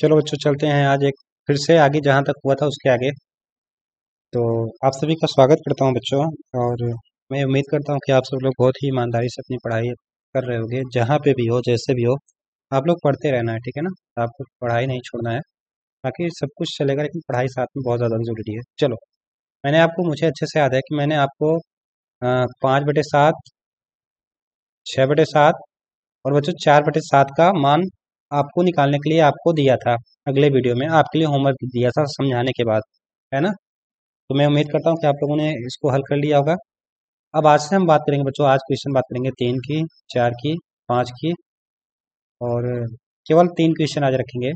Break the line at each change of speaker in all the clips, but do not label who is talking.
चलो बच्चों चलते हैं आज एक फिर से आगे जहाँ तक हुआ था उसके आगे। तो आप सभी का स्वागत करता हूँ बच्चों। और मैं उम्मीद करता हूँ कि आप सब लोग बहुत ही ईमानदारी से अपनी पढ़ाई कर रहे होंगे, जहाँ पे भी हो जैसे भी हो। आप लोग पढ़ते रहना है, ठीक है ना। आपको पढ़ाई नहीं छोड़ना है, बाकी सब कुछ चलेगा लेकिन पढ़ाई साथ में बहुत ज़्यादा ज़रूरी है। चलो, मैंने आपको मुझे अच्छे से याद है कि मैंने आपको 5/7, 6/7 और बच्चों 4/7 का मान आपको निकालने के लिए आपको दिया था। अगले वीडियो में आपके लिए होमवर्क दिया था समझाने के बाद, है ना। तो मैं उम्मीद करता हूँ कि आप लोगों ने इसको हल कर लिया होगा। अब आज से हम बात करेंगे बच्चों, आज क्वेश्चन बात करेंगे 3 की, 4 की, 5 की, और केवल 3 क्वेश्चन आज रखेंगे,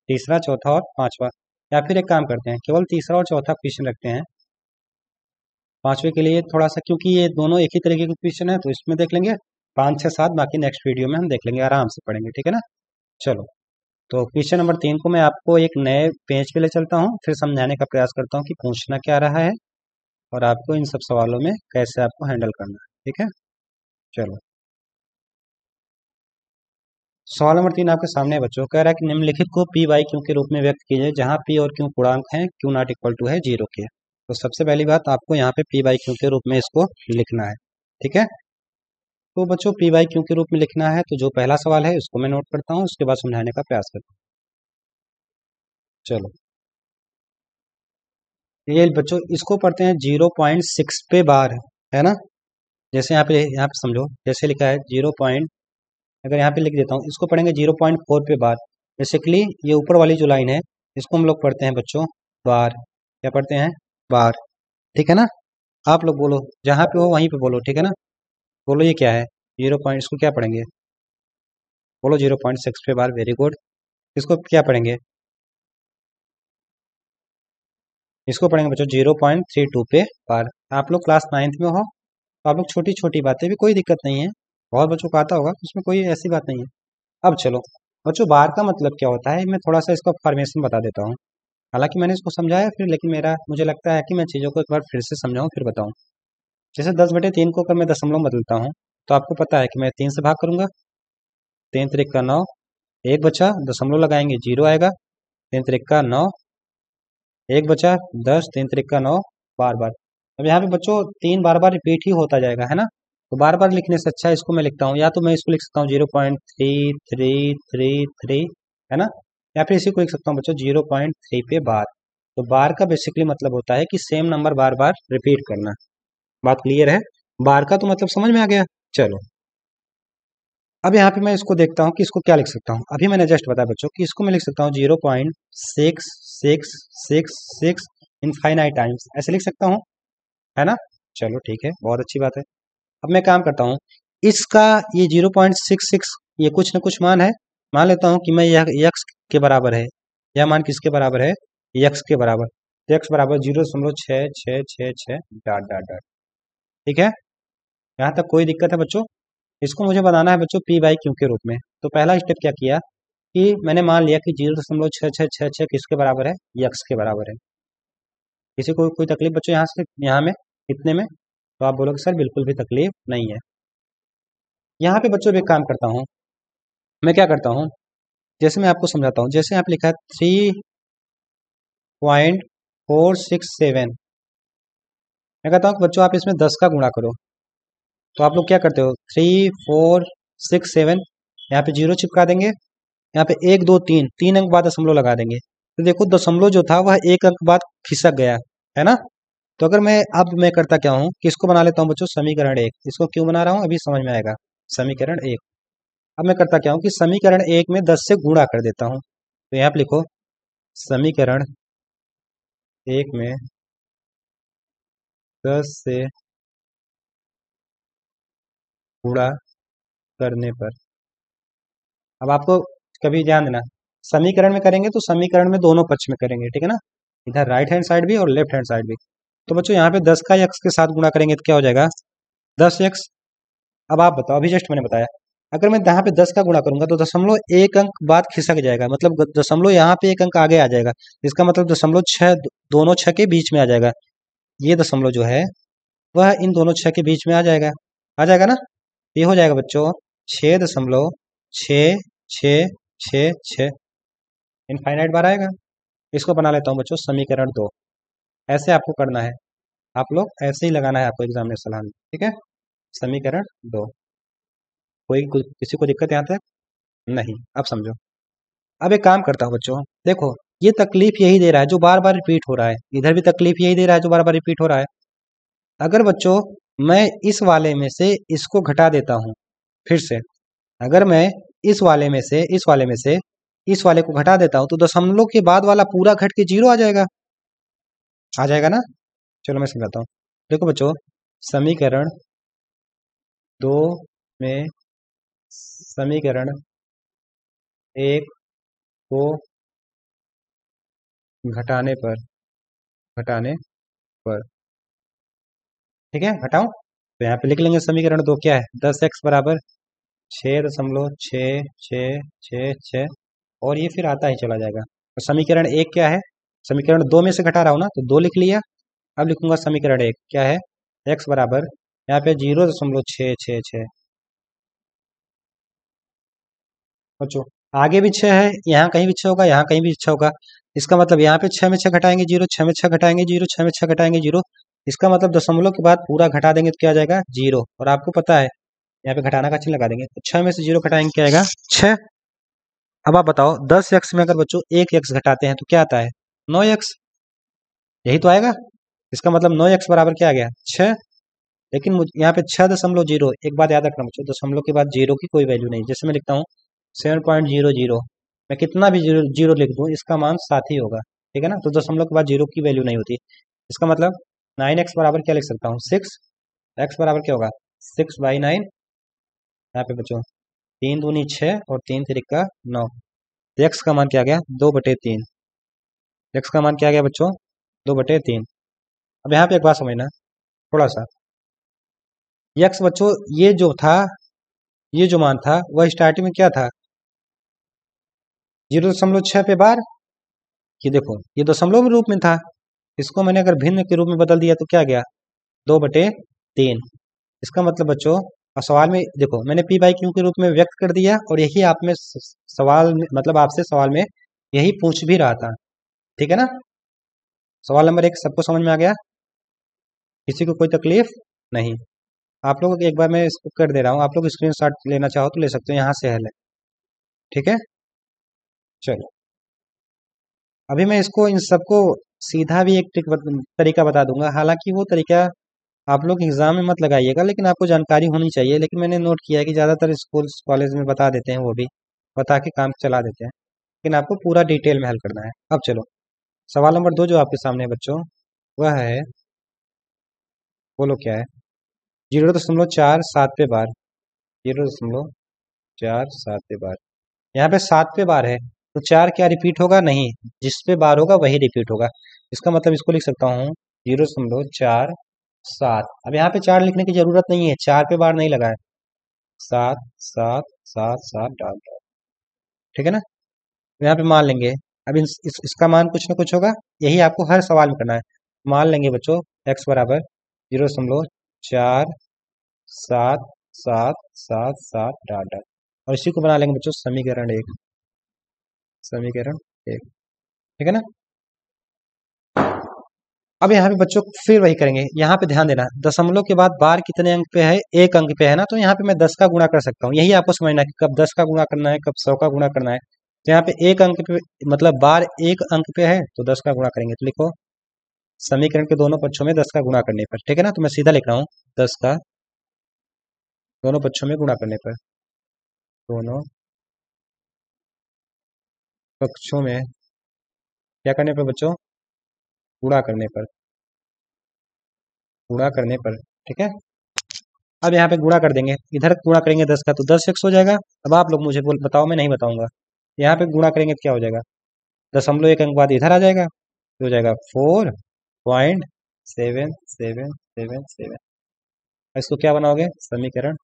तीसरा, चौथा और पांचवा। या फिर एक काम करते हैं, केवल तीसरा और चौथा क्वेश्चन रखते हैं, पांचवे के लिए थोड़ा सा, क्योंकि ये दोनों एक ही तरीके के क्वेश्चन है तो इसमें देख लेंगे। 5, 6, 7 बाकी नेक्स्ट वीडियो में हम देख लेंगे, आराम से पढ़ेंगे, ठीक है ना। चलो, तो क्वेश्चन नंबर 3 को मैं आपको एक नए पेज पे ले चलता हूँ, फिर समझाने का प्रयास करता हूँ कि पूछना क्या रहा है और आपको इन सब सवालों में कैसे आपको हैंडल करना है, ठीक है। चलो, सवाल नंबर 3 आपके सामने है बच्चों। कह रहा है कि निम्नलिखित को पी बाई क्यू के रूप में व्यक्त कीजिए, जहां पी और क्यू पूर्णांक हैं, क्यू नॉट इक्वल टू है 0 के। तो सबसे पहली बात, आपको यहाँ पे पी बाई क्यू के रूप में इसको लिखना है, ठीक है। तो बच्चों पी बाई क्यू के रूप में लिखना है, तो जो पहला सवाल है उसको मैं नोट करता हूँ, उसके बाद समझाने का प्रयास करता हूँ। चलो, ये बच्चों इसको पढ़ते हैं 0.6 पे बार, है ना। जैसे यहाँ पे समझो, जैसे लिखा है 0 पॉइंट, अगर यहाँ पे लिख देता हूँ, इसको पढ़ेंगे 0.4 पे बार। बेसिकली ये ऊपर वाली जो लाइन है इसको हम लोग पढ़ते हैं बच्चों बार। क्या पढ़ते हैं? बार, ठीक है ना। आप लोग बोलो, जहाँ पे हो वहीं पे बोलो, ठीक है ना। बोलो ये क्या है? 0 पॉइंट, इसको क्या पढ़ेंगे? बोलो 0.6 पे बार, वेरी गुड। इसको क्या पढ़ेंगे? इसको पढ़ेंगे बच्चों 0.32 पे बार। आप लोग क्लास 9th में हो तो आप लोग छोटी छोटी बातें भी कोई दिक्कत नहीं है, बहुत बच्चों को आता होगा, उसमें कोई ऐसी बात नहीं है। अब चलो बच्चों, बार का मतलब क्या होता है, मैं थोड़ा सा इसका फॉर्मेशन बता देता हूँ। हालांकि मैंने इसको समझाया फिर, लेकिन मुझे लगता है कि मैं चीज़ों को एक बार फिर से समझाऊं फिर बताऊं। जैसे 10/3 को अगर मैं दशमलव बदलता हूँ, तो आपको पता है कि मैं 3 से भाग करूंगा, 3 3 9, एक बचा, दशमलव लगाएंगे 0 आएगा, 3 3 9, एक बचा 10, 3 3 9, बार बार। अब यहाँ पे बच्चों 3 बार बार रिपीट ही होता जाएगा, है ना। तो बार बार लिखने से अच्छा इसको मैं लिखता हूँ, या तो मैं इसको लिख सकता हूँ 0.3333, है ना। या फिर इसी को लिख सकता हूँ बच्चों 0.3 पे बार। तो बार का बेसिकली मतलब होता है कि सेम नंबर बार बार रिपीट करना। बात क्लियर है? बार का तो मतलब समझ में आ गया। चलो, अब यहाँ पे मैं इसको देखता हूँ कि इसको क्या लिख सकता हूँ। अभी मैंने जस्ट बताया बच्चों कि इसको मैं लिख सकता हूँ 0.6666 इनफाइनाइट टाइम्स, ऐसे लिख सकता हूँ, है ना। चलो ठीक है, बहुत अच्छी बात है। अब मैं काम करता हूँ, इसका ये 0.66 ये कुछ न कुछ मान है। मान लेता हूँ कि मैं यह यक्स के बराबर है। यह मान किसके बराबर है? यक्स के बराबर। तो यक्स बराबर 0.6666 डॉट डॉट डॉट, ठीक है। यहाँ तक कोई दिक्कत है बच्चों? इसको मुझे बनाना है बच्चों पी बाई क्यू के रूप में। तो पहला स्टेप क्या किया कि मैंने मान लिया कि 0.6666 किसके बराबर है? यक्स के बराबर है। किसी को कोई तकलीफ बच्चों यहाँ से, यहाँ में, इतने में? तो आप बोलोगे सर बिल्कुल भी तकलीफ नहीं है। यहाँ पे बच्चों एक काम करता हूँ, मैं क्या करता हूँ, जैसे मैं आपको समझाता हूँ। जैसे यहाँ पे लिखा है 3.467, मैं कहता हूँ कि बच्चों आप इसमें 10 का गुणा करो। तो आप लोग क्या करते हो? 3 4 6 7, यहाँ पे 0 चिपका देंगे, यहाँ पे 1 2 3 3 अंक बाद दशमलव लगा देंगे। तो देखो दशमलव जो था वह 1 अंक बाद खिसक गया, है ना। तो अगर मैं अब मैं करता क्या हूँ कि इसको बना लेता हूँ बच्चों समीकरण 1। इसको क्यों बना रहा हूँ अभी समझ में आएगा। समीकरण 1। अब मैं करता क्या हूँ कि समीकरण 1 में 10 से गुणा कर देता हूँ। तो यहाँ पे लिखो समीकरण 1 में 10 से गुणा करने पर, अब आपको कभी ध्यान देना, समीकरण में करेंगे तो समीकरण में दोनों पक्ष में करेंगे, ठीक है ना। इधर राइट हैंड साइड भी और लेफ्ट हैंड साइड भी। तो बच्चों यहाँ पे 10 का एक्स के साथ गुणा करेंगे तो क्या हो जाएगा? 10x। अब आप बताओ, अभी जस्ट मैंने बताया, अगर मैं यहाँ पे 10 का गुणा करूंगा तो दशमलव 1 अंक बाद खिसक जाएगा, मतलब दशमलव यहाँ पे 1 अंक आगे आ जाएगा। इसका मतलब दशमलव 6, दोनों 6 के बीच में आ जाएगा। ये दशमलव जो है वह इन दोनों 6 के बीच में आ जाएगा, आ जाएगा ना। ये हो जाएगा बच्चों 6.66666। इनफाइनाइट बार आएगा। इसको बना लेता हूँ बच्चों समीकरण 2। ऐसे आपको करना है, आप लोग ऐसे ही लगाना है आपको एग्जामिनेशन हॉल में, ठीक है। समीकरण 2। किसी को दिक्कत यहाँ तक नहीं, अब समझो। अब एक काम करता हूँ बच्चों, देखो ये तकलीफ यही दे रहा है जो बार बार रिपीट हो रहा है, इधर भी तकलीफ यही दे रहा है जो बार बार रिपीट हो रहा है। अगर बच्चों मैं इस वाले में से इसको घटा देता हूँ, फिर से अगर मैं इस वाले में से इस वाले को घटा देता हूँ तो दशमलव के बाद वाला पूरा घट के 0 आ जाएगा ना। चलो मैं समझाता हूँ। देखो बच्चों, समीकरण 2 में समीकरण 1 को घटाने पर ठीक है, घटाओ तो यहाँ पे लिख लेंगे समीकरण 2 क्या है, 10x बराबर 6.666 और ये फिर आता ही चला जाएगा। तो समीकरण 1 क्या है, समीकरण 2 में से घटा रहा हूँ ना तो 2 लिख लिया। अब लिखूंगा समीकरण 1 क्या है, x बराबर यहाँ पे 0.666। बच्चों आगे भी 6 है, यहाँ कहीं भी 6 होगा, यहाँ कहीं भी 6 होगा। इसका मतलब यहाँ पे 6 में 6 घटाएंगे 0, 6 में 6 घटाएंगे 0, 6 में 6 घटाएंगे 0। इसका मतलब दशमलव के बाद पूरा घटा देंगे तो क्या आ जाएगा 0। और आपको पता है यहाँ पे घटाना का चिन्ह लगा देंगे तो 6 में से 0 घटाएंगे क्या आएगा 6। अब आप बताओ 10x में अगर बच्चों 1x घटाते हैं तो क्या आता है 9x, यही तो आएगा। इसका मतलब 9x बराबर क्या आ गया 6। लेकिन मुझे यहाँ पे 6.0, एक बात याद रखना बच्चों, दशमलव के बाद 0 की कोई वैल्यू नहीं। जैसे मैं लिखता हूँ 7.00, मैं कितना भी जीरो जीरो लिख दूँ इसका मान 7 ही होगा, ठीक है ना। तो दशमलव के बाद 0 की वैल्यू नहीं होती। इसका मतलब 9x बराबर क्या लिख सकता हूँ 6। x बराबर क्या होगा 6/9। यहाँ पे बच्चों 3 दूनी 6 और 3 तिरिका 9। x का मान क्या आ गया 2/3। x का मान क्या आ गया बच्चों 2/3। अब यहाँ पे एक बात समझना थोड़ा सा, x बच्चों ये जो था, ये जो मान था वह स्टार्टिंग में क्या था 0.6 पे बार। ये देखो ये दशमलव में रूप में था, इसको मैंने अगर भिन्न के रूप में बदल दिया तो क्या गया 2/3। इसका मतलब बच्चों सवाल में देखो मैंने p/q के रूप में व्यक्त कर दिया और यही आप में सवाल मतलब आपसे सवाल में यही पूछ भी रहा था, ठीक है ना। सवाल नंबर 1 सबको समझ में आ गया, किसी को कोई तकलीफ नहीं। आप लोग एक बार मैं इसको कर दे रहा हूँ, आप लोग स्क्रीनशॉट लेना चाहो तो ले सकते हो, यहाँ से है ठीक है। चलो अभी मैं इसको इन सबको सीधा भी एक तरीका बता दूंगा, हालांकि वो तरीका आप लोग एग्जाम में मत लगाइएगा लेकिन आपको जानकारी होनी चाहिए। लेकिन मैंने नोट किया है कि ज़्यादातर स्कूल कॉलेज में बता देते हैं, वो भी बता के काम चला देते हैं, लेकिन आपको पूरा डिटेल में हल करना है। अब चलो सवाल नंबर 2 जो आपके सामने है बच्चों, वह है, बोलो क्या है 0.47 पे बार, 0.47 बार। यहाँ पे 7 पे बार है तो 4 क्या रिपीट होगा नहीं, जिस पे बार होगा वही रिपीट होगा। इसका मतलब इसको लिख सकता हूँ 0.47। अब यहाँ पे 4 लिखने की जरूरत नहीं है, 4 पे बार नहीं लगा है, 7 7 7 7 डाल दो, ठीक है ना। यहाँ पे मान लेंगे अब इसका मान कुछ ना कुछ होगा, यही आपको हर सवाल में करना है। मान लेंगे बच्चों x बराबर 0.4777 डाल डाल और इसी को बना लेंगे बच्चों समीकरण 1। ठीक है ना। अब यहाँ पे बच्चों फिर वही करेंगे, यहाँ पे ध्यान देना दशमलव के बाद बार कितने अंक पे है, एक अंक पे है ना, तो यहाँ पे मैं 10 का गुणा कर सकता हूँ। यही आपको समझना है कि कब 10 का गुणा करना है, कब 100 का गुणा करना है। तो यहाँ पे एक अंक पे मतलब बार एक अंक पे है तो 10 का गुणा करेंगे, तो लिखो समीकरण के दोनों पक्षों में 10 का गुणा करने पर, ठीक है ना। तो मैं सीधा लिख रहा हूँ 10 का दोनों पक्षों में गुणा करने पर, दोनों पक्षों में क्या करने पर बच्चों गुणा करने पर, गुणा करने पर, ठीक है। अब यहाँ पे गुणा कर देंगे, इधर गुणा करेंगे 10 का तो 10x हो जाएगा। अब आप लोग मुझे बोल बताओ, मैं नहीं बताऊंगा। यहाँ पे गुणा करेंगे तो क्या हो जाएगा, दशमलव एक अंक बाद इधर आ जाएगा तो हो जाएगा 4.7777। इसको क्या बनाओगे समीकरण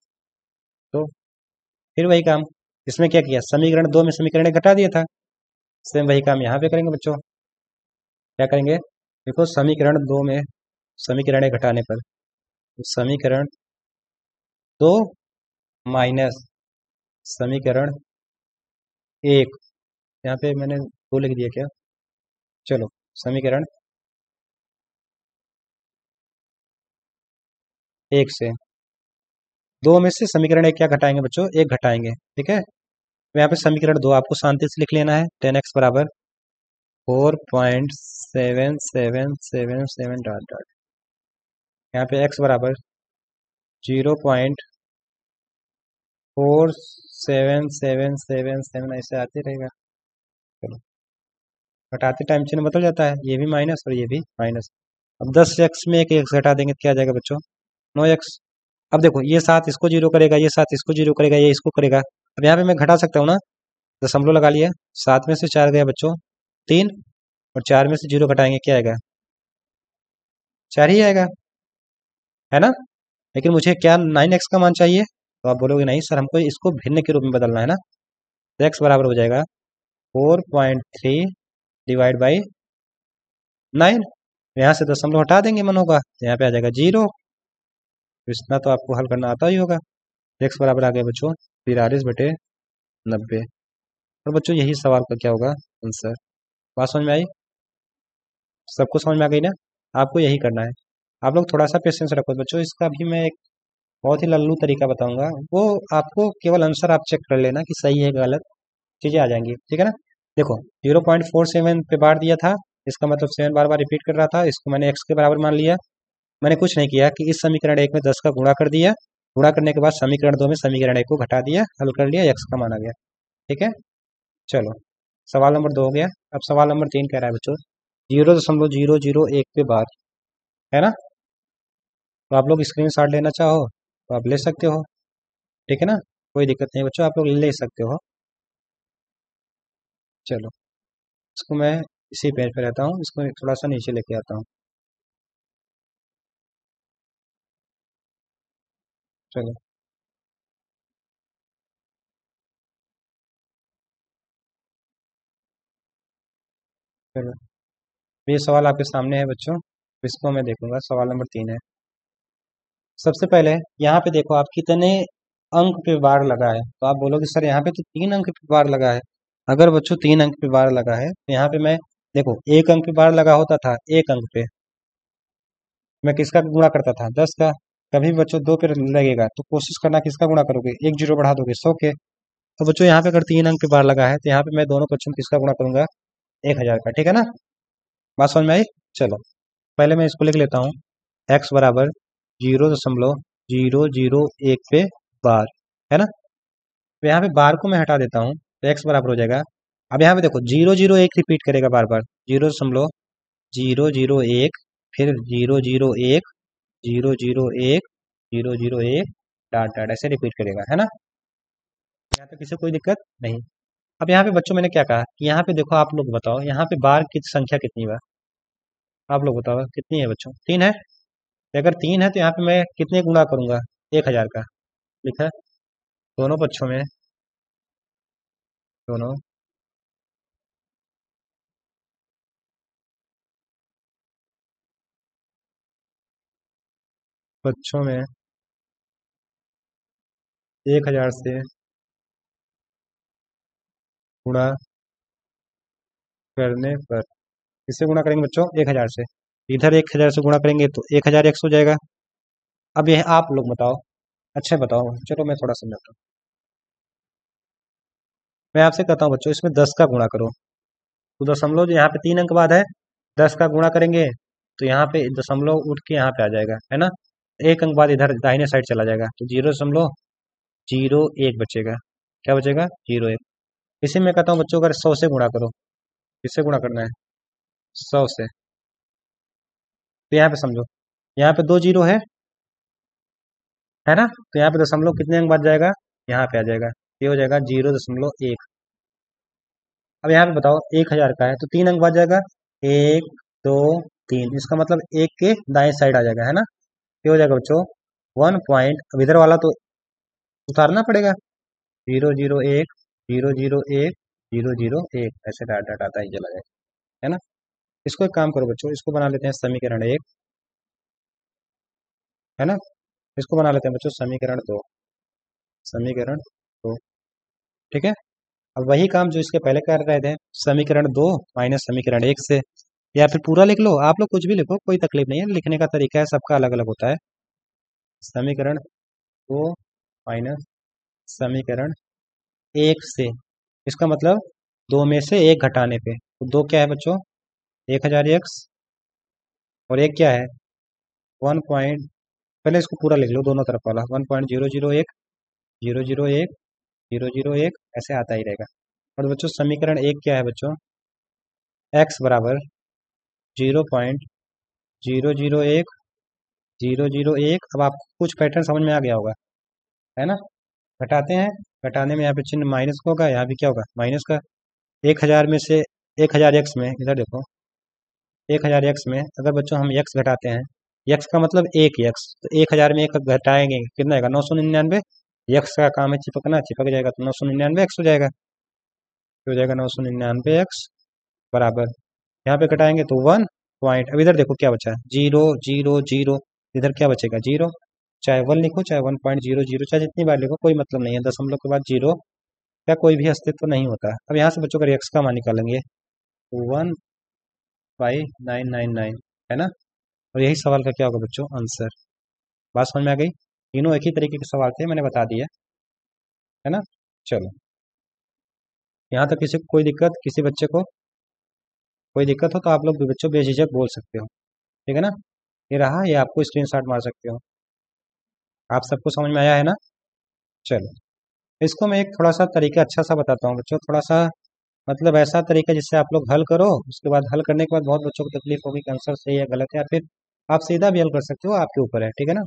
तो, फिर वही काम इसमें क्या किया, समीकरण 2 में समीकरण 1 घटा दिया था, सेम वही काम यहाँ पे करेंगे बच्चों। क्या करेंगे देखो समीकरण 2 में समीकरण 1 घटाने पर समीकरण 2 माइनस समीकरण 1 यहाँ पे मैंने 2 लिख दिया क्या? चलो, समीकरण 1 से 2 में से समीकरण 1 क्या घटाएंगे बच्चों? 1 घटाएंगे, ठीक है। तो यहाँ पे समीकरण 2 आपको शांति से लिख लेना है। 10x बराबर 4.7777 डॉट डॉट। यहाँ पे x बराबर 0.47777 ऐसे आते रहेगा। चलो, घटाते टाइम चिन्ह बदल जाता है, ये भी माइनस और ये भी माइनस। अब 10x में एक x घटा देंगे तो क्या आ जाएगा बच्चों? 9x। अब देखो, ये 7 इसको जीरो करेगा, ये 7 इसको जीरो करेगा, ये इसको करेगा। अब यहाँ पे मैं घटा सकता हूँ ना, दशमलव लगा लिया। 7 में से 4 गया बच्चों 3, और 4 में से 0 घटाएंगे क्या आएगा? 4 ही आएगा, है ना। लेकिन मुझे क्या 9x का मान चाहिए, तो आप बोलोगे नहीं सर हमको इसको भिन्न के रूप में बदलना है ना। तो x बराबर हो जाएगा 4.3 डिवाइड बाई 9। यहाँ से दशमलव हटा देंगे मन होगा, तो यहाँ पे आ जाएगा 0। इतना तो आपको हल करना आता ही होगा। x बराबर आ गया बच्चों 43/90। और बच्चों यही सवाल का क्या होगा आंसर। बात समझ में आई? सबको समझ में आ गई ना? आपको यही करना है। आप लोग थोड़ा सा पेशेंस रखो बच्चों, इसका भी मैं एक बहुत ही लल्लू तरीका बताऊंगा। वो आपको केवल आंसर आप चेक कर लेना कि सही है गलत, चीज़ें आ जाएंगी, ठीक है ना। देखो, 0.47 पे बार दिया था, इसका मतलब 7 बार बार रिपीट कर रहा था, इसको मैंने x के बराबर मान लिया। मैंने कुछ नहीं किया कि इस समीकरण 1 में 10 का गुणा कर दिया, गुणा करने के बाद समीकरण 2 में समीकरण 1 को घटा दिया, हल कर लिया, x का मान आ गया, ठीक है। चलो, सवाल नंबर 2 हो गया। अब सवाल नंबर 3 कह रहा है बच्चों 0.001 पे बार, है ना। तो आप लोग स्क्रीन शॉट लेना चाहो तो आप ले सकते हो, ठीक है ना। कोई दिक्कत नहीं बच्चों, आप लोग ले सकते हो। चलो, इसको मैं इसी पेज पे रहता हूँ, इसको थोड़ा सा नीचे लेके आता हूँ। चलो चलो, ये सवाल आपके सामने है बच्चों, इसको मैं देखूंगा। सवाल नंबर 3 है। सबसे पहले यहाँ पे देखो आप कितने अंक पे बार लगा है, तो आप बोलोगे सर यहाँ पे तो 3 अंक पे बार लगा है। अगर बच्चों 3 अंक पे बार लगा है तो यहाँ पे मैं देखो 1 अंक पे बार लगा होता था, 1 अंक पे मैं किसका गुणा करता था? 10 का। कभी बच्चों 2 पे लगेगा तो कोशिश करना किसका गुणा करोगे? एक जीरो बढ़ा दोगे 100 के। तो बच्चों यहाँ पे अगर 3 अंक पे बार लगा है तो यहाँ पे मैं दोनों पक्षों में किसका गुणा करूंगा? 1000 का, ठीक है ना। बात समझ में आई? चलो, पहले मैं इसको लिख लेता हूँ। x बराबर 0.001 पे बार, है ना। तो यहाँ पे बार को मैं हटा देता हूँ तो x बराबर हो जाएगा। अब यहाँ पे देखो 001 रिपीट करेगा बार बार, 0.001, फिर 001, 001, 001 डॉट डॉट ऐसे रिपीट करेगा, है ना। यहाँ पे किसी कोई दिक्कत नहीं। अब यहाँ पे बच्चों मैंने क्या कहा कि यहाँ पे देखो, आप लोग बताओ यहाँ पे बार की संख्या कितनी बार, आप लोग बताओ कितनी है बच्चों? 3 है। तो अगर 3 है तो यहाँ पे मैं कितने गुणा करूंगा? 1000 का। लिखा है दोनों पक्षों में, दोनों पक्षों में 1000 से गुणा करने पर, किससे गुणा करेंगे बच्चों? 1000 से। इधर 1000 से गुणा करेंगे तो 1000 x हो जाएगा। अब यह आप लोग बताओ, अच्छा बताओ, चलो मैं थोड़ा समझाता हूँ। मैं आपसे कहता हूँ बच्चों इसमें 10 का गुणा करो, तो दशमलव जो यहाँ पे 3 अंक बाद है, 10 का गुणा करेंगे तो यहाँ पे दशमलव उठ के यहाँ पे आ जाएगा, है ना। 1 अंक बाद इधर दाहिने साइड चला जाएगा तो 0.01 बचेगा। क्या बचेगा? 0.1। इसी में कहता हूँ बच्चों अगर 100 से गुणा करो, किससे गुणा करना है? 100 से। तो यहाँ पे समझो, यहाँ पे 2 जीरो है ना। तो यहाँ पे दशमलव कितने अंक बाद जाएगा? यहाँ पे आ जाएगा, ये हो जाएगा 0.1। अब यहाँ पे बताओ 1000 का है तो 3 अंक बाद जाएगा, 1 2 3, इसका मतलब एक के दाएं साइड आ जाएगा, है ना। ये हो जाएगा बच्चों 1 पॉइंट, अब इधर वाला तो उतारना पड़ेगा, 0.01, 0.01, 0.01 ऐसे डाट डाट आता ही चला जाएगा, है ना। इसको एक काम करो बच्चों, इसको बना लेते हैं समीकरण 1, है ना। इसको बना लेते हैं बच्चों समीकरण 2, समीकरण 2, ठीक है। अब वही काम जो इसके पहले कर रहे थे, समीकरण 2 माइनस समीकरण 1 से, या फिर पूरा लिख लो, आप लोग कुछ भी लिखो, कोई तकलीफ नहीं है, लिखने का तरीका है, सबका अलग अलग होता है। समीकरण 2 माइनस समीकरण 1 से, इसका मतलब 2 में से 1 घटाने पे, तो 2 क्या है बच्चों, 1000x, और 1 क्या है, 1 पॉइंट, पहले इसको पूरा लिख लो दोनों तरफ वाला, 1.001 001 001 ऐसे आता ही रहेगा। और बच्चों समीकरण 1 क्या है बच्चों, x बराबर 0.001 अब आपको कुछ पैटर्न समझ में आ गया होगा, है ना। घटाते हैं, घटाने में यहाँ पे चिन्ह माइनस का होगा, यहाँ भी क्या होगा, माइनस का। 1000 में से 1000x में, इधर देखो, 1000x में अगर बच्चों हम x घटाते हैं, x का मतलब 1x, तो 1000 में 1 घटाएंगे कितना आएगा, 999। x का काम है चिपकना, चिपक जाएगा तो 999x हो जाएगा, हो जाएगा 999x बराबर, यहाँ पे घटाएंगे तो 1 पॉइंट, अब इधर देखो क्या बचा है, 0 0 0, इधर क्या बचेगा 0, चाहे 1 लिखो चाहे 1.00, चाहे जितनी बार लिखो कोई मतलब नहीं है, दशमलव के बाद जीरो का कोई भी अस्तित्व नहीं होता है। अब यहाँ से बच्चों का x का मान निकालेंगे तो 1/999, है ना। और यही सवाल का क्या होगा बच्चों, आंसर। बात समझ में आ गई, तीनों एक ही तरीके के सवाल थे, मैंने बता दिया, है ना। चलो, यहाँ तक किसी को कोई दिक्कत, किसी बच्चे को कोई दिक्कत हो तो आप लोग भी बच्चों बेझिझक बोल सकते हो, ठीक है ना। ये रहा, ये आपको स्क्रीनशॉट मार सकते हो। आप सबको समझ में आया है ना। चलो, इसको मैं एक थोड़ा सा तरीका अच्छा सा बताता हूँ बच्चों, थोड़ा सा मतलब ऐसा तरीका जिससे आप लोग हल करो, उसके बाद हल करने के बाद बहुत बच्चों को तकलीफ होगी कि आंसर सही है गलत है, या फिर आप सीधा भी हल कर सकते हो, आपके ऊपर है, ठीक है ना।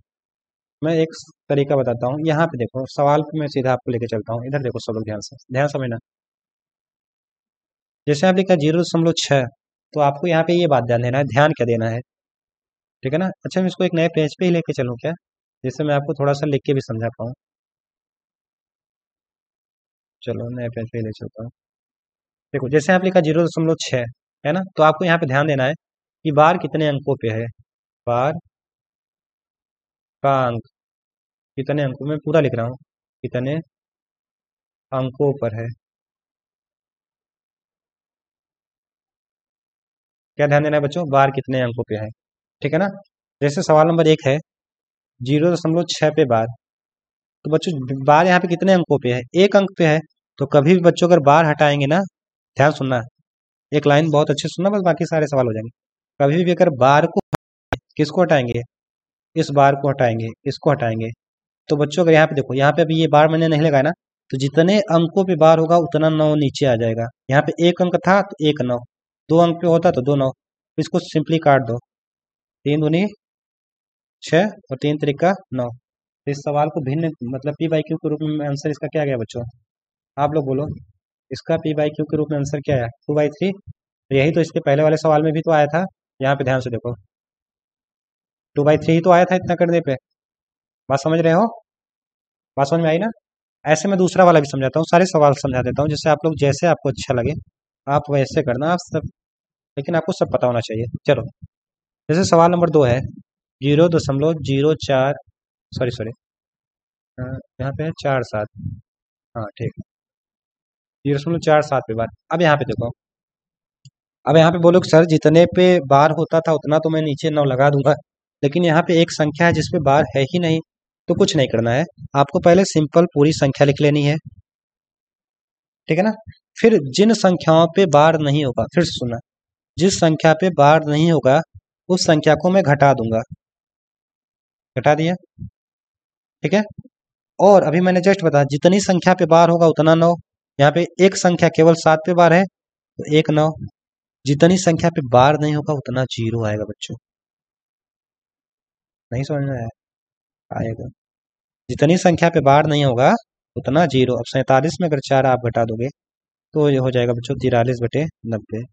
मैं एक तरीका बताता हूँ, यहाँ पे देखो सवाल पे मैं सीधा आपको लेके चलता हूँ, इधर देखो सब लोग ध्यान से, ध्यान समझना। जैसे आप लिखा 0.6, तो आपको यहाँ पे ये बात ध्यान देना है, ध्यान क्या देना है, ठीक है ना। अच्छा, मैं इसको एक नए पेज पे ही लेके चलूँ क्या, जिससे मैं आपको थोड़ा सा लिख के भी समझा पाऊँ। चलो नए पेज पे ही ले चलता हूँ। देखो जैसे आप लिखा 0.6, है ना, तो आपको यहाँ पे ध्यान देना है कि बार कितने अंकों पे है, बार का अंक कितने अंकों में, पूरा लिख रहा हूँ, कितने अंकों पर है, क्या ध्यान देना है बच्चों, बार कितने अंकों पे है, ठीक है ना। जैसे सवाल नंबर 1 है 0.6 पे बार, तो बच्चों बार यहाँ पे कितने अंकों पे है, 1 अंक पे है, तो कभी भी बच्चों अगर बार हटाएंगे ना, ध्यान सुनना, एक लाइन बहुत अच्छे से सुनना, बस बाकी सारे सवाल हो जाएंगे। कभी भी अगर बार को, किसको हटाएंगे, इस बार को हटाएंगे, इसको हटाएंगे, तो बच्चों अगर यहाँ पे देखो, यहाँ पे अभी ये बार मैंने नहीं लगाया ना, तो जितने अंकों पे बार होगा उतना 9 नीचे आ जाएगा। यहाँ पे 1 अंक था तो 1 9, 2 अंक पे होता तो 2 9, इसको सिंपली काट दो, 3 दूनी 6 और 3 त्रिका 9। तो इस सवाल को भिन्न मतलब पी बाई क्यू के रूप में आंसर इसका क्या गया बच्चों, आप लोग बोलो, इसका पी बाई क्यू के रूप में आंसर क्या है, 2/3। तो यही तो इसके पहले वाले सवाल में भी तो आया था, यहाँ पे ध्यान से देखो 2/3 ही तो आया था इतना करने पे। बात समझ रहे हो, बात समझ में आई ना। ऐसे मैं दूसरा वाला भी समझाता हूँ, सारे सवाल समझा देता हूँ, जैसे आप लोग जैसे आपको अच्छा लगे आप वैसे करना, आप सब, लेकिन आपको सब पता होना चाहिए। चलो, जैसे सवाल नंबर 2 है 0.04, सॉरी सॉरी, यहाँ पे है 4 7, हाँ ठीक है, 0.47 पे बार। अब यहाँ पे देखो, अब यहाँ पे बोलो कि सर जितने पे बार होता था उतना तो मैं नीचे 9 लगा दूंगा, लेकिन यहाँ पे एक संख्या है जिसपे बार है ही नहीं, तो कुछ नहीं करना है, आपको पहले सिंपल पूरी संख्या लिख लेनी है, ठीक है ना। फिर जिन संख्याओं पे बार नहीं होगा, फिर से सुनना, जिस संख्या पे बार नहीं होगा उस संख्या को मैं घटा दूंगा, घटा दिया, ठीक है। और अभी मैंने जस्ट बताया जितनी संख्या पे बार होगा उतना 9, यहाँ पे एक संख्या केवल 7 पे बार है तो 1 9, जितनी संख्या पे बार नहीं होगा उतना 0 आएगा बच्चों, नहीं समझ में आया, आएगा, जितनी संख्या पे बार नहीं होगा उतना 0। अब 47 में अगर 4 आप घटा दोगे तो ये हो जाएगा बच्चों 43/90।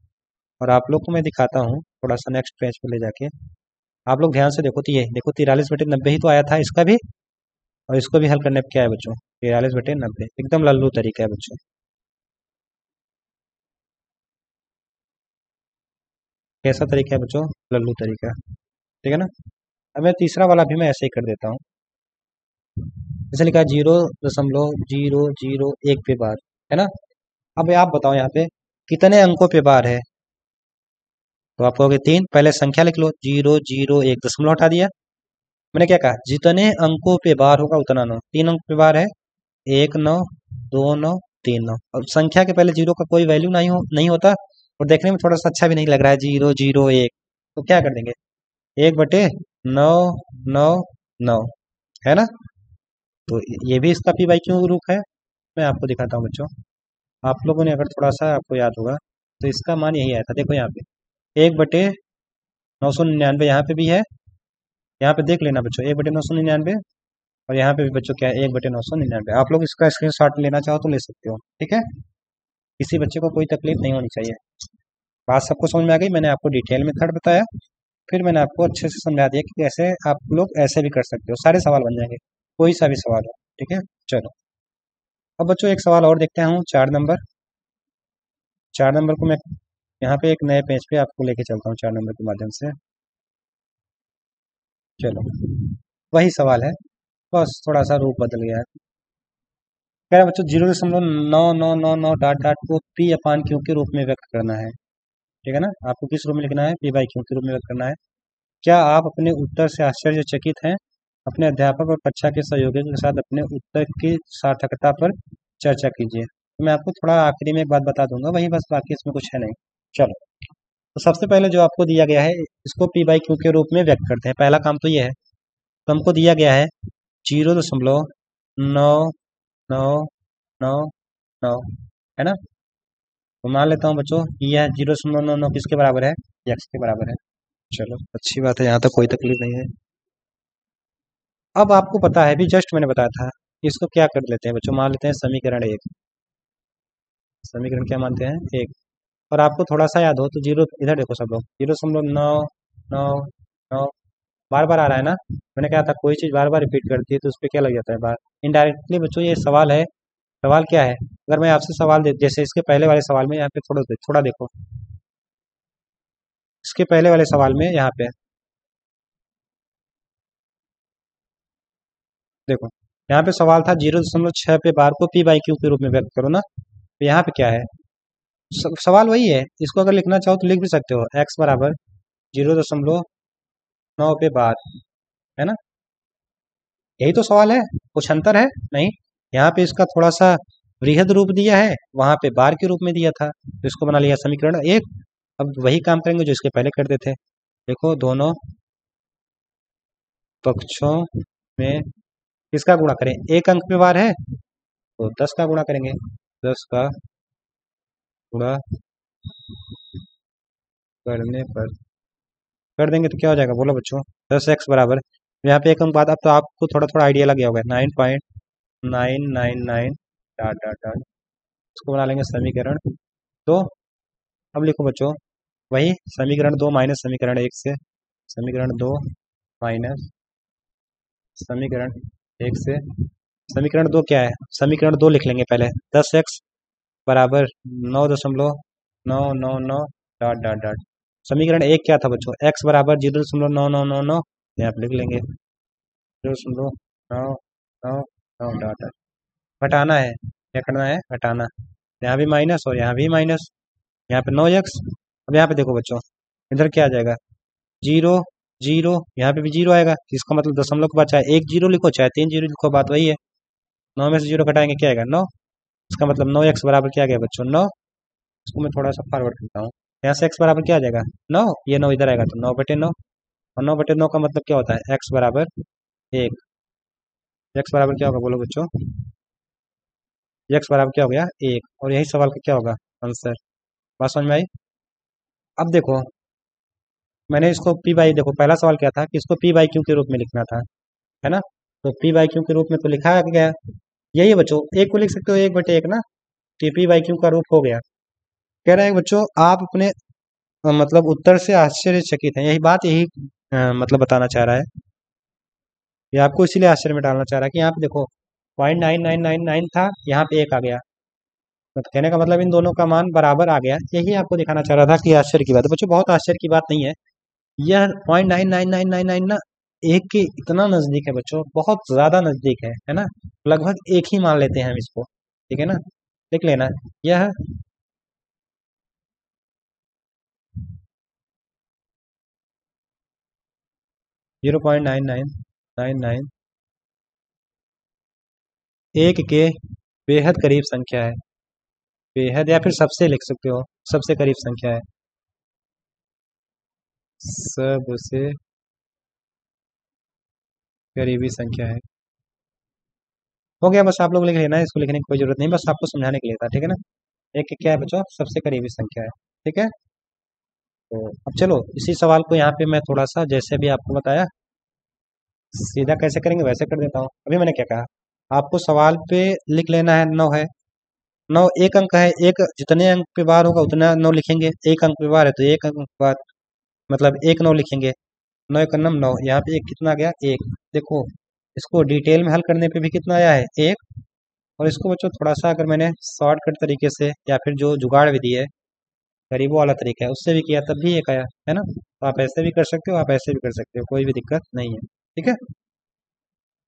और आप लोग को मैं दिखाता हूँ थोड़ा सा नेक्स्ट पेज पे ले जाके, आप लोग ध्यान से देखो, तो ये देखो 43/90 ही तो आया था इसका भी, और इसको भी हल करने पे क्या है बच्चों, 43/90, एकदम लल्लू तरीका है बच्चों, कैसा तरीका है बच्चों, लल्लू तरीका, ठीक है ना। अब मैं तीसरा वाला भी मैं ऐसे ही कर देता हूँ, जैसे लिखा है 0.001 पे बार, है ना, अब आप बताओ यहाँ पे कितने अंकों पे बार है। तो आप कहोगे 3, पहले संख्या लिख लो, 0 0 1 दशमलव हटा दिया। मैंने क्या कहा, जितने अंकों पे बार होगा उतना 9, 3 अंक पे बार है, 1 9 2 9 3 9। अब संख्या के पहले जीरो का कोई वैल्यू नहीं होता, और देखने में थोड़ा सा अच्छा भी नहीं लग रहा है, 0 0 1। तो क्या कर देंगे, 1/9 9 9, है ना। तो ये भी इसका पी बाई क्यू रूप है। मैं आपको दिखाता हूँ बच्चों, आप लोगों ने अगर थोड़ा सा आपको याद होगा तो इसका मान यही आया था। देखो यहाँ पे 1/999 यहाँ पे भी है, यहाँ पे देख लेना बच्चों 1/999, और यहाँ पे भी बच्चों क्या है 1/999। आप लोग इसका स्क्रीनशॉट लेना चाहो तो ले सकते हो, ठीक है। किसी बच्चे को कोई तकलीफ नहीं होनी चाहिए। बात सबको समझ में आ गई। मैंने आपको डिटेल मेथड बताया, फिर मैंने आपको अच्छे से समझा दिया कि कैसे आप लोग ऐसे भी कर सकते हो, सारे सवाल बन जाएंगे, कोई सा भी सवाल हो, ठीक है। चलो अब बच्चों एक सवाल और देखते हैं, 4 नंबर। 4 नंबर को मैं यहाँ पे एक नए पेज पे आपको लेके चलता हूँ 4 नंबर के माध्यम से। चलो वही सवाल है, बस थोड़ा सा रूप बदल गया है। कह रहा है बच्चों 0.9999 को पी अपान क्यू के रूप में व्यक्त करना है, ठीक है ना। आपको किस रूप में लिखना है, पी बाई क्यू के रूप में व्यक्त करना है। क्या आप अपने उत्तर से आश्चर्यचकित हैं। अपने अध्यापक और कक्षा के सहयोगियों के साथ अपने उत्तर की सार्थकता पर चर्चा कीजिए। तो मैं आपको थोड़ा आखिरी में एक बात बता दूंगा, वही बस, बाकी इसमें कुछ है नहीं। चलो तो सबसे पहले जो आपको दिया गया है इसको पी बाई क्यू के रूप में व्यक्त करते हैं। पहला काम तो ये है, तो हमको दिया गया है 0.99999, है ना। तो मान लेता हूँ बच्चों यह 0.99 किसके बराबर है, एक्स के बराबर है। चलो अच्छी बात है, यहाँ तक कोई तकलीफ नहीं है। अब आपको पता है भी, जस्ट मैंने बताया था, इसको क्या कर लेते हैं बच्चों, मान लेते हैं समीकरण 1। समीकरण क्या मानते हैं, 1। और आपको थोड़ा सा याद हो तो जीरो इधर देखो सब लोग, 0.999 बार बार आ रहा है ना। मैंने कहा था कोई चीज़ बार बार रिपीट करती है तो उस पर क्या लग जाता है बार। इनडायरेक्टली बच्चों ये सवाल है। सवाल क्या है, अगर मैं आपसे सवाल दे, जैसे इसके पहले वाले सवाल में यहाँ पे थोड़ा देखो, इसके पहले वाले सवाल में यहाँ पे देखो, यहाँ पे सवाल था 0.6 पे बार को पी बाई क्यू के रूप में व्यक्त करो ना। तो यहाँ पे क्या है, सवाल वही है। इसको अगर लिखना चाहो तो लिख भी सकते हो, एक्स बराबर 0.9 पे बार, है ना। यही तो सवाल है, कुछ अंतर है नहीं। यहाँ पे इसका थोड़ा सा वृहद रूप दिया है, वहां पे बार के रूप में दिया था, तो इसको बना लिया समीकरण 1। अब वही काम करेंगे जो इसके पहले करते थे। देखो दोनों पक्षों में किसका गुणा करें, एक अंक पे बार है तो 10 का गुणा करेंगे, 10 का गुणा करने पर कर देंगे तो क्या हो जाएगा, बोलो बच्चों, 10x बराबर, यहाँ पे एक अंक बाद, अब तो आपको थोड़ा थोड़ा आइडिया लग गया होगा, 9.999 डॉट डॉट डॉट, इसको बना लेंगे समीकरण 2। अब लिखो बच्चों वही समीकरण 2 माइनस समीकरण 1 से, समीकरण 2 माइनस समीकरण 1 से। समीकरण 2 क्या है, समीकरण 2 लिख लेंगे पहले, 10x बराबर 9.999 डॉट डॉट डॉट। समीकरण 1 क्या था बच्चों, x बराबर 0.9999, यहाँ पे लिख लेंगे 0.999 डॉट डॉट। घटाना है, क्या करना है, घटाना। यहाँ भी माइनस और यहाँ भी माइनस, यहाँ पे 9x। अब यहाँ पे देखो बच्चों, इधर क्या आ जाएगा, 0 0, यहाँ पे भी 0 आएगा, इसका मतलब दशमलव के बाद चाहे 1 0 लिखो चाहे 3 0 लिखो, बात वही है। 9 में से 0 घटाएंगे क्या आएगा, 9। इसका मतलब 9x बराबर क्या आ गया बच्चों, 9। इसको मैं थोड़ा सा फॉरवर्ड करता हूँ, यहाँ से x बराबर क्या आ जाएगा, 9। ये 9 इधर आएगा तो 9/9, और 9/9 का मतलब क्या होता है, x बराबर 1। x बराबर क्या होगा बोलो बच्चों, x बराबर क्या हो गया, 1। और यही सवाल का क्या होगा आंसर। बात समझ में आई। अब देखो मैंने इसको पी बाई, देखो पहला सवाल क्या था कि इसको पी बाई क्यू के रूप में लिखना था, है ना। तो पी बाई क्यू के रूप में तो लिखा गया, यही है बच्चों, एक को लिख सकते हो 1/1 ना, तो पी बाई क्यू का रूप हो गया। कह रहा है बच्चों आप अपने मतलब उत्तर से आश्चर्यचकित हैं, यही बात, यही मतलब बताना चाह रहा है। ये आपको इसीलिए आश्चर्य में डालना चाह रहा है कि यहाँ पे देखो 0.9999 था, यहाँ पे 1 आ गया, तो कहने का मतलब इन दोनों का मान बराबर आ गया। यही आपको दिखाना चाह रहा था कि आश्चर्य की बात है बच्चों, बहुत आश्चर्य की बात नहीं है। यह 0.99999 ना एक के इतना नजदीक है बच्चों, बहुत ज्यादा नजदीक है ना। लगभग एक ही मान लेते हैं हम इसको, ठीक है ना। लिख लेना। यह 0.9999 एक के बेहद करीब संख्या है। बेहद या फिर सबसे लिख सकते हो, सबसे करीब संख्या है, सबसे करीबी संख्या है। हो गया, बस आप लोग लिख लेना है, इसको लिखने की कोई जरूरत नहीं, बस आपको समझाने के लिए था, ठीक है ना। एक के क्या है बच्चों, सबसे करीबी संख्या है, ठीक है। तो अब चलो इसी सवाल को यहाँ पे मैं थोड़ा सा जैसे भी आपको बताया सीधा कैसे करेंगे वैसे कर देता हूँ। अभी मैंने क्या कहा, आपको सवाल पे लिख लेना है 9 है, 9 एक अंक है, एक जितने अंक पे बार होगा उतना 9 लिखेंगे, एक अंक पे बार है तो एक अंक पे बार मतलब एक 9 लिखेंगे। 9 एक नम 9, यहाँ पे एक कितना आ गया, एक। देखो इसको डिटेल में हल करने पे भी कितना आया है, एक। और इसको बच्चों थोड़ा सा अगर मैंने शॉर्टकट तरीके से या फिर जो जुगाड़ विधि है, गरीबों वाला तरीका है, उससे भी किया तब भी एक आया है ना। तो आप ऐसे भी कर सकते हो, आप ऐसे भी कर सकते हो, कोई भी दिक्कत नहीं है, ठीक है।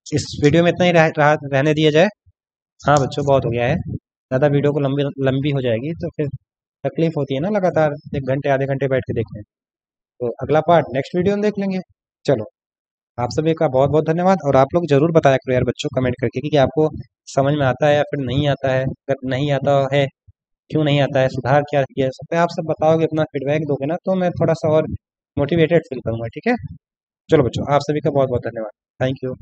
इस वीडियो में इतना ही रहने दिया जाए। हाँ बच्चों बहुत हो गया है, ज़्यादा वीडियो को लंबी लंबी हो जाएगी तो फिर तकलीफ होती है ना लगातार 1 घंटे आधे घंटे बैठ के देखने। तो अगला पार्ट नेक्स्ट वीडियो में देख लेंगे। चलो, आप सभी का बहुत बहुत धन्यवाद, और आप लोग जरूर बताया करो यार बच्चों कमेंट करके कि आपको समझ में आता है या फिर नहीं आता है। अगर नहीं आता है क्यों नहीं आता है, सुधार क्या किया जा सकता है, आप सब बताओगे, अपना फीडबैक दोगे ना, तो मैं थोड़ा सा और मोटिवेटेड फील करूंगा, ठीक है। चलो बच्चों, आप सभी का बहुत बहुत धन्यवाद। Thank you.